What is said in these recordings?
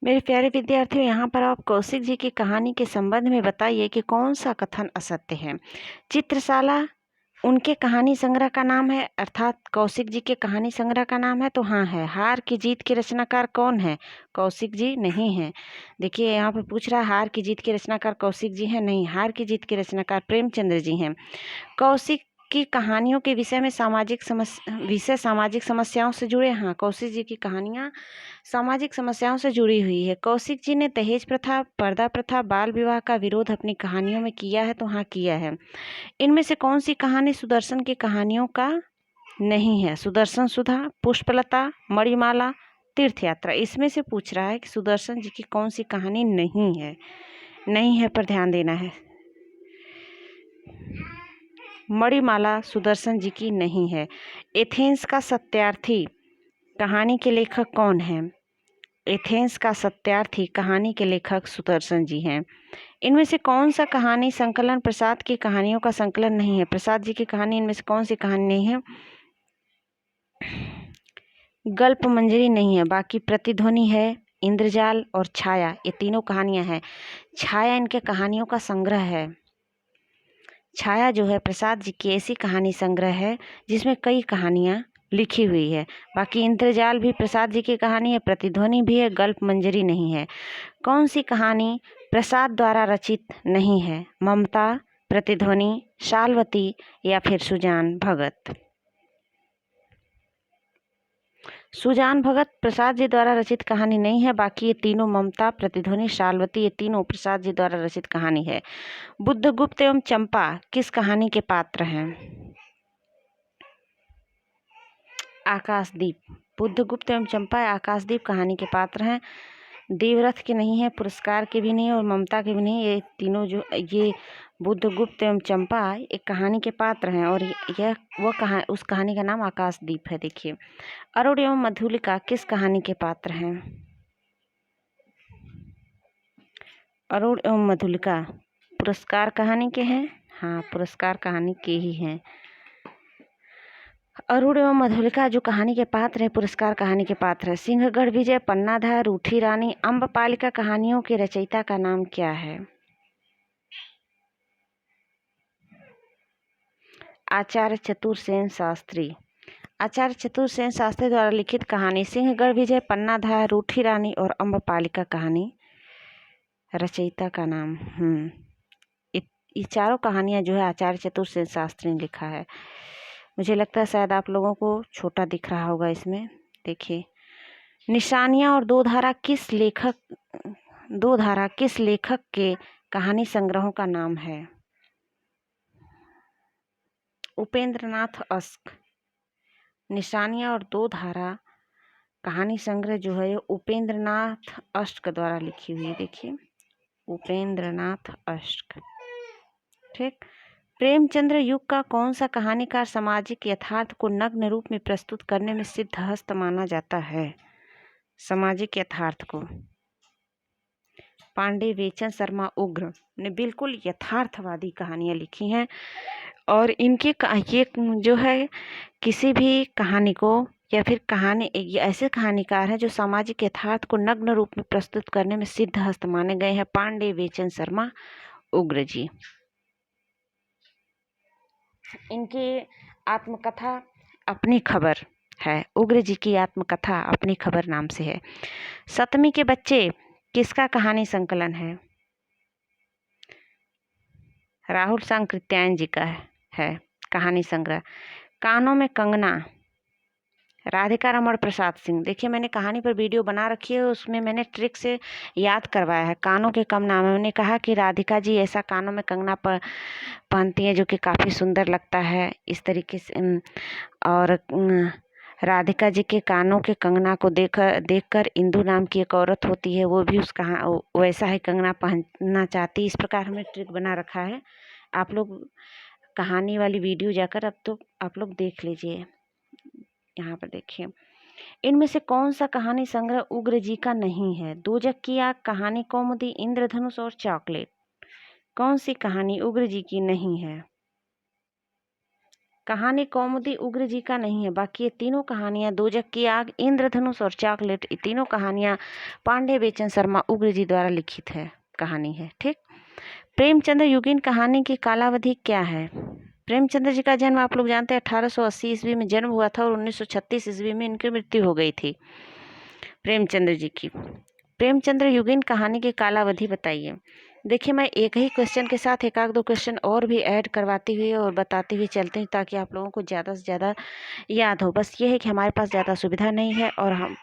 मेरे प्यारे विद्यार्थियों, यहाँ पर आप कौशिक जी की कहानी के संबंध में बताइए कि कौन सा कथन असत्य है। चित्रशाला उनके कहानी संग्रह का नाम है, अर्थात कौशिक जी के कहानी संग्रह का नाम है, तो हाँ है। हार की जीत के रचनाकार कौन है? कौशिक जी नहीं है। देखिए यहाँ पर पूछ रहा है हार की जीत के रचनाकार कौशिक जी हैं? नहीं, हार की जीत के रचनाकार प्रेमचंद्र जी हैं। कौशिक की कहानियों के विषय सामाजिक समस्याओं से जुड़े। हाँ, कौशिक जी की कहानियाँ सामाजिक समस्याओं से जुड़ी हुई है। कौशिक जी ने दहेज प्रथा, पर्दा प्रथा, बाल विवाह का विरोध अपनी कहानियों में किया है, तो हाँ किया है। इनमें से कौन सी कहानी सुदर्शन की कहानियों का नहीं है? सुदर्शन सुधा, पुष्पलता, मणिमाला, तीर्थ यात्रा। इसमें से पूछ रहा है कि सुदर्शन जी की कौन सी कहानी नहीं है। नहीं है पर ध्यान देना है। मणिमाला सुदर्शन जी की नहीं है। एथेंस का सत्यार्थी कहानी के लेखक कौन है? एथेंस का सत्यार्थी कहानी के लेखक सुदर्शन जी हैं। इनमें से कौन सा कहानी संकलन प्रसाद की कहानियों का संकलन नहीं है? प्रसाद जी की कहानी इनमें से कौन सी कहानी नहीं है? गल्प मंजरी नहीं है। बाकी प्रतिध्वनि है, इंद्रजाल और छाया, ये तीनों कहानियां हैं। छाया इनके कहानियों का संग्रह है। छाया जो है प्रसाद जी की ऐसी कहानी संग्रह है जिसमें कई कहानियां लिखी हुई है। बाकी इंद्रजाल भी प्रसाद जी की कहानी है, प्रतिध्वनि भी है, गल्प मंजरी नहीं है। कौन सी कहानी प्रसाद द्वारा रचित नहीं है? ममता, प्रतिध्वनि, शालवती या फिर सुजान भगत? सुजान भगत प्रसाद जी द्वारा रचित कहानी नहीं है। बाकी ये तीनों ममता, प्रतिध्वनि, शालवती, ये तीनों प्रसाद जी द्वारा रचित कहानी है। बुद्धगुप्त एवं चंपा किस कहानी के पात्र हैं? आकाशदीप। बुद्धगुप्त एवं चंपा आकाशदीप कहानी के पात्र हैं। देवरथ के नहीं है, पुरस्कार के भी नहीं और ममता के भी नहीं। ये तीनों जो ये बुद्धगुप्त एवं चंपा एक कहानी के पात्र हैं और यह उस कहानी का नाम आकाशदीप है। देखिए, अरुण एवं मधुलिका किस कहानी के पात्र हैं? अरुण एवं मधुलिका पुरस्कार कहानी के हैं। हाँ, पुरस्कार कहानी के ही हैं। अरुण एवं मधुलिका जो कहानी के पात्र है, पुरस्कार कहानी के पात्र है। सिंहगढ़ विजय, पन्नाधार, रूठी रानी, अम्बपालिका कहानियों के रचयिता का नाम क्या है? आचार्य चतुरसेन शास्त्री। आचार्य चतुरसेन शास्त्री द्वारा लिखित कहानी सिंहगढ़ विजय, पन्नाधार, रूठी रानी और अम्बपालिका कहानी रचयिता का नाम ये चारों कहानियां जो है आचार्य चतुरसेन शास्त्री ने लिखा है। मुझे लगता है शायद आप लोगों को छोटा दिख रहा होगा इसमें। देखिए, निशानियां और दो धारा किस लेखक के कहानी संग्रहों का नाम है? उपेंद्रनाथ अश्क। निशानियां और दो धारा कहानी संग्रह जो है उपेंद्रनाथ अश्क द्वारा लिखी हुई है। देखिए, उपेंद्रनाथ अश्क। ठीक। प्रेमचंद्र युग का कौन सा कहानीकार सामाजिक यथार्थ को नग्न रूप में प्रस्तुत करने में सिद्धहस्त माना जाता है? सामाजिक यथार्थ को पांडे वेचन शर्मा उग्र ने बिल्कुल यथार्थवादी कहानियां लिखी हैं और इनके ये जो है किसी भी कहानी को या फिर ये ऐसे कहानीकार हैं जो सामाजिक यथार्थ को नग्न रूप में प्रस्तुत करने में सिद्धहस्त माने गए हैं। पांडे वेचन शर्मा उग्र जी। इनकी आत्मकथा अपनी खबर है। उग्र जी की आत्मकथा अपनी खबर नाम से है। सतमी के बच्चे किसका कहानी संकलन है? राहुल सांकृत्यायन जी का है कहानी संग्रह। कानों में कंगना, राधिका रमण प्रसाद सिंह। देखिए, मैंने कहानी पर वीडियो बना रखी है, उसमें मैंने ट्रिक से याद करवाया है। कानों के कम नाम है। मैंने कहा कि राधिका जी ऐसा कानों में कंगना पर पहनती हैं जो कि काफ़ी सुंदर लगता है इस तरीके से। और राधिका जी के कानों के कंगना को देखकर इंदु नाम की एक औरत होती है, वो भी वैसा ही कंगना पहनना चाहती। इस प्रकार हमने ट्रिक बना रखा है। आप लोग कहानी वाली वीडियो जाकर अब तो आप लोग देख लीजिए। यहाँ पर देखिए, इनमें से कौन सा कहानी संग्रह उग्र जी का नहीं है? दोजक की आग, कहानी कौमुदी, इंद्रधनुष और चॉकलेट। कौन सी कहानी उग्र जी की नहीं है? कहानी कौमुदी उग्र जी का नहीं है, बाकी ये तीनों कहानियाँ दो जग की आग, इंद्रधनुष और चॉकलेट, ये तीनों कहानियाँ पांडे बेचन शर्मा उग्र जी द्वारा लिखित है कहानी है। ठीक। प्रेमचंद्र युगीन कहानी की कालावधि क्या है? प्रेमचंद्र जी का जन्म आप लोग जानते हैं 1880 ईस्वी में जन्म हुआ था और 1936 ईस्वी में इनकी मृत्यु हो गई थी प्रेमचंद्र जी की। प्रेमचंद्र युगीन कहानी की कालावधि बताइए। देखिए, मैं एक ही क्वेश्चन के साथ एक आध दो क्वेश्चन और भी ऐड करवाती हुई और बताती हुई चलती हूँ ताकि आप लोगों को ज़्यादा से ज़्यादा याद हो। बस ये है कि हमारे पास ज़्यादा सुविधा नहीं है और हम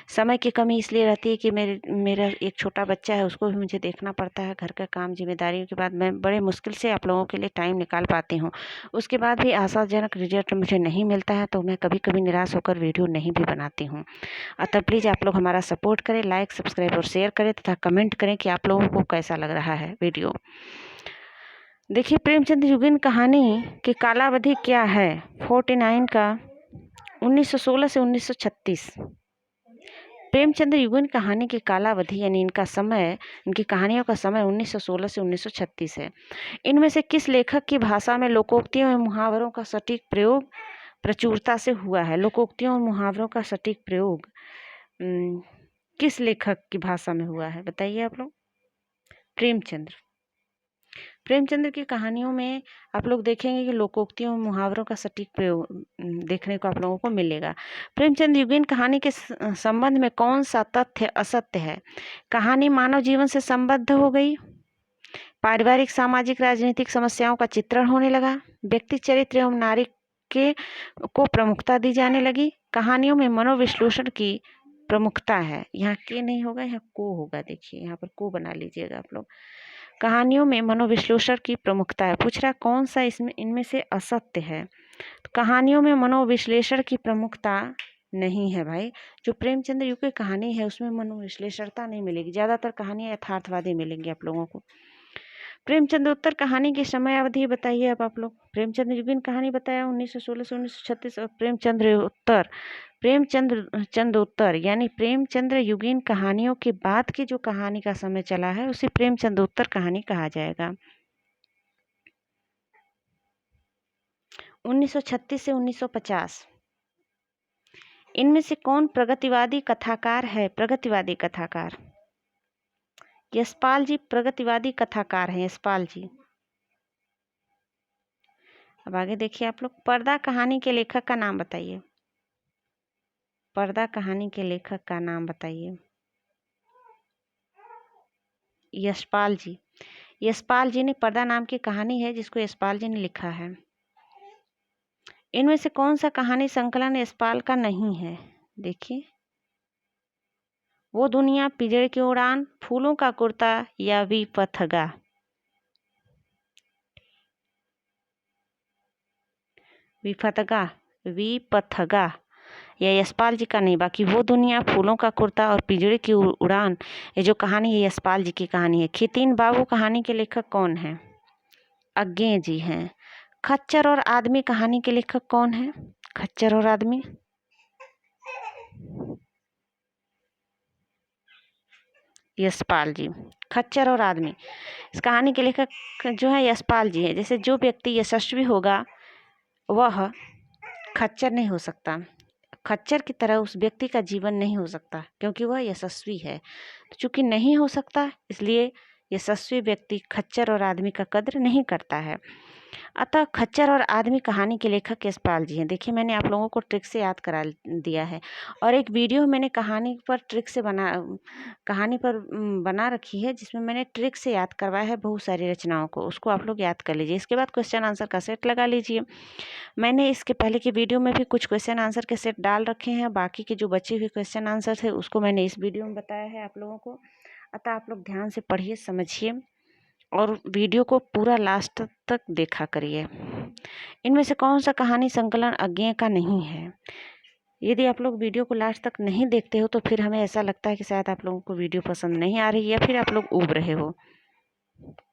समय की कमी इसलिए रहती है कि मेरा एक छोटा बच्चा है, उसको भी मुझे देखना पड़ता है। घर का काम जिम्मेदारियों के बाद मैं बड़े मुश्किल से आप लोगों के लिए टाइम निकाल पाती हूँ। उसके बाद भी आशाजनक रिजल्ट मुझे नहीं मिलता है तो मैं कभी कभी निराश होकर वीडियो नहीं भी बनाती हूँ। अतः प्लीज़ आप लोग हमारा सपोर्ट करें, लाइक सब्सक्राइब और शेयर करें तथा कमेंट करें कि आप लोगों को कैसा लग रहा है वीडियो। देखिए, प्रेमचंद्र युगीन कहानी की कालावधि क्या है? 49 का 1916 से 1936। प्रेमचंद्र युगीन कहानी की कालावधि यानी इनका समय, इनकी कहानियों का समय 1916 से 1936 है। इनमें से किस लेखक की भाषा में लोकोक्तियों एवं मुहावरों का सटीक प्रयोग प्रचुरता से हुआ है? लोकोक्तियों और मुहावरों का सटीक प्रयोग किस लेखक की भाषा में हुआ है बताइए आप लोग? प्रेमचंद्र। प्रेमचंद्र की कहानियों में आप लोग देखेंगे कि लोकोक्तियों और मुहावरों का सटीक प्रयोग देखने को आप लोगों को मिलेगा। प्रेमचंद्र युगीन कहानी के संबंध में कौन सा तथ्य असत्य है? कहानी मानव जीवन से संबद्ध हो गई, पारिवारिक सामाजिक राजनीतिक समस्याओं का चित्रण होने लगा, व्यक्ति चरित्र एवं नारी के को प्रमुखता दी जाने लगी, कहानियों में मनोविश्लेषण की प्रमुखता है। यहाँ के नहीं होगा, यहाँ को होगा। देखिए यहाँ पर को बना लीजिएगा आप लोग। कहानियों में मनोविश्लेषण की प्रमुखता है। पूछ रहा कौन सा इसमें इनमें से असत्य है? तो कहानियों में मनोविश्लेषण की प्रमुखता नहीं है भाई। जो प्रेमचंद्र युग की कहानी है उसमें मनोविश्लेषणता नहीं मिलेगी, ज़्यादातर कहानियाँ यथार्थवादी मिलेंगी आप लोगों को। प्रेमचंद्र उत्तर कहानी की समय अवधि बताइए अब आप लोग। प्रेमचंद्र युगीन कहानी बताया 1916 से 1936 और प्रेमचंद्र उत्तर यानी प्रेमचंद्र युगीन कहानियों के बाद की जो कहानी का समय चला है उसे प्रेमचंद्र उत्तर कहानी कहा जाएगा। 1936 से 1950। इनमें से कौन प्रगतिवादी कथाकार है? प्रगतिवादी कथाकार यशपाल जी प्रगतिवादी कथाकार हैं, यशपाल जी। अब आगे देखिए आप लोग, पर्दा कहानी के लेखक का नाम बताइए। पर्दा कहानी के लेखक का नाम बताइए। यशपाल जी। यशपाल जी ने पर्दा नाम की कहानी है जिसको यशपाल जी ने लिखा है। इनमें से कौन सा कहानी संकलन यशपाल का नहीं है? देखिए, वो दुनिया, पिजड़ की उड़ान, फूलों का कुर्ता या विपथगा। विपथगा या यशपाल जी का नहीं, बाकी वो दुनिया, फूलों का कुर्ता और पिंजड़े की उड़ान, ये जो कहानी है यशपाल जी की कहानी है। खितीन बाबू कहानी के लेखक कौन है? अज्ञे जी हैं। खच्चर और आदमी कहानी के लेखक कौन है? खच्चर और आदमी यशपाल जी। खच्चर और आदमी, इस कहानी के लेखक जो है यशपाल जी है। जैसे जो व्यक्ति यशस्वी होगा वह खच्चर नहीं हो सकता, खच्चर की तरह उस व्यक्ति का जीवन नहीं हो सकता क्योंकि वह यशस्वी है। तो चूंकि नहीं हो सकता इसलिए यशस्वी व्यक्ति खच्चर और आदमी का कद्र नहीं करता है। अतः खच्चर और आदमी कहानी के लेखक यशपाल जी हैं। देखिए, मैंने आप लोगों को ट्रिक से याद करा दिया है और एक वीडियो मैंने कहानी पर बना रखी है जिसमें मैंने ट्रिक से याद करवाया है बहुत सारी रचनाओं को, उसको आप लोग याद कर लीजिए। इसके बाद क्वेश्चन आंसर का सेट लगा लीजिए। मैंने इसके पहले की वीडियो में भी कुछ क्वेश्चन आंसर के सेट डाल रखे हैं, बाकी के जो बचे हुए क्वेश्चन आंसर थे उसको मैंने इस वीडियो में बताया है आप लोगों को। अतः आप लोग ध्यान से पढ़िए, समझिए और वीडियो को पूरा लास्ट तक देखा करिए। इनमें से कौन सा कहानी संकलन अज्ञेय का नहीं है? यदि आप लोग वीडियो को लास्ट तक नहीं देखते हो तो फिर हमें ऐसा लगता है कि शायद आप लोगों को वीडियो पसंद नहीं आ रही या फिर आप लोग ऊब रहे हो।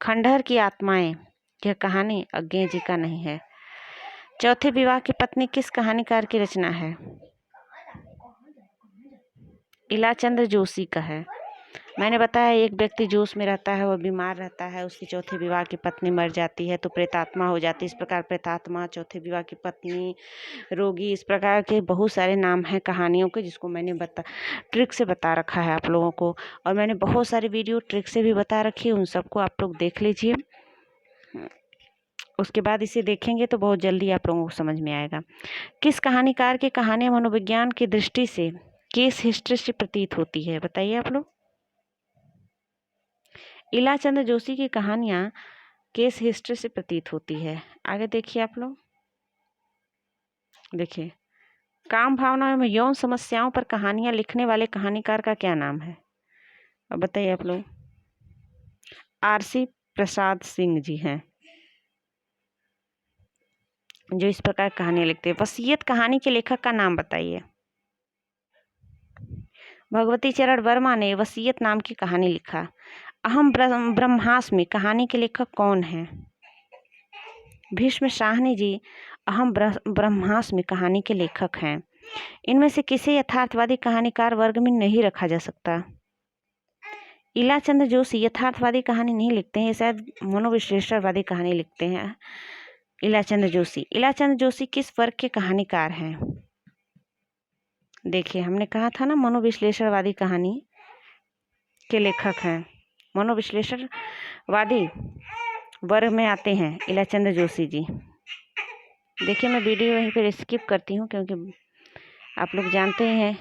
खंडहर की आत्माएं, यह कहानी अज्ञेय जी का नहीं है। चौथे विवाह की पत्नी किस कहानीकार की रचना है? इलाचंद्र जोशी का है। मैंने बताया एक व्यक्ति जोश में रहता है, वह बीमार रहता है, उसकी चौथे विवाह की पत्नी मर जाती है तो प्रेतात्मा हो जाती है। इस प्रकार प्रेतात्मा, चौथे विवाह की पत्नी, रोगी, इस प्रकार के बहुत सारे नाम हैं कहानियों के, जिसको मैंने ट्रिक से बता रखा है आप लोगों को। और मैंने बहुत सारी वीडियो ट्रिक से भी बता रखी है, उन सबको आप लोग देख लीजिए। उसके बाद इसे देखेंगे तो बहुत जल्दी आप लोगों को समझ में आएगा। किस कहानीकार की कहानियाँ मनोविज्ञान की दृष्टि से केस हिस्ट्री से प्रतीत होती है? बताइए आप लोग। इलाचंद जोशी की कहानियाँ केस हिस्ट्री से प्रतीत होती है। आगे देखिए आप लोग। देखिए, काम भावना एवं यौन समस्याओं पर कहानियाँ लिखने वाले कहानीकार का क्या नाम है? अब बताइए आप लोग। आरसी प्रसाद सिंह जी हैं, जो इस प्रकार कहानियाँ लिखते हैं। वसीयत कहानी के लेखक का नाम बताइए। भगवती चरण वर्मा ने वसीयत नाम की कहानी लिखा। अहम ब्रह्मास्मि कहानी के लेखक कौन हैं? भीष्म साहनी जी अहम ब्रह्मास्मि कहानी के लेखक हैं। इनमें से किसे यथार्थवादी कहानीकार वर्ग में नहीं रखा जा सकता? इलाचंद जोशी यथार्थवादी कहानी नहीं लिखते हैं, शायद मनोविश्लेषणवादी कहानी लिखते हैं। इलाचंद जोशी किस वर्ग के कहानीकार हैं? देखिए, हमने कहा था ना मनोविश्लेषणवादी कहानी के लेखक हैं। मनोविश्लेषणवादी वर्ग में आते हैं इलाचंद जोशी जी। देखिए, मैं वीडियो वहीं पर स्किप करती हूँ क्योंकि आप लोग जानते हैं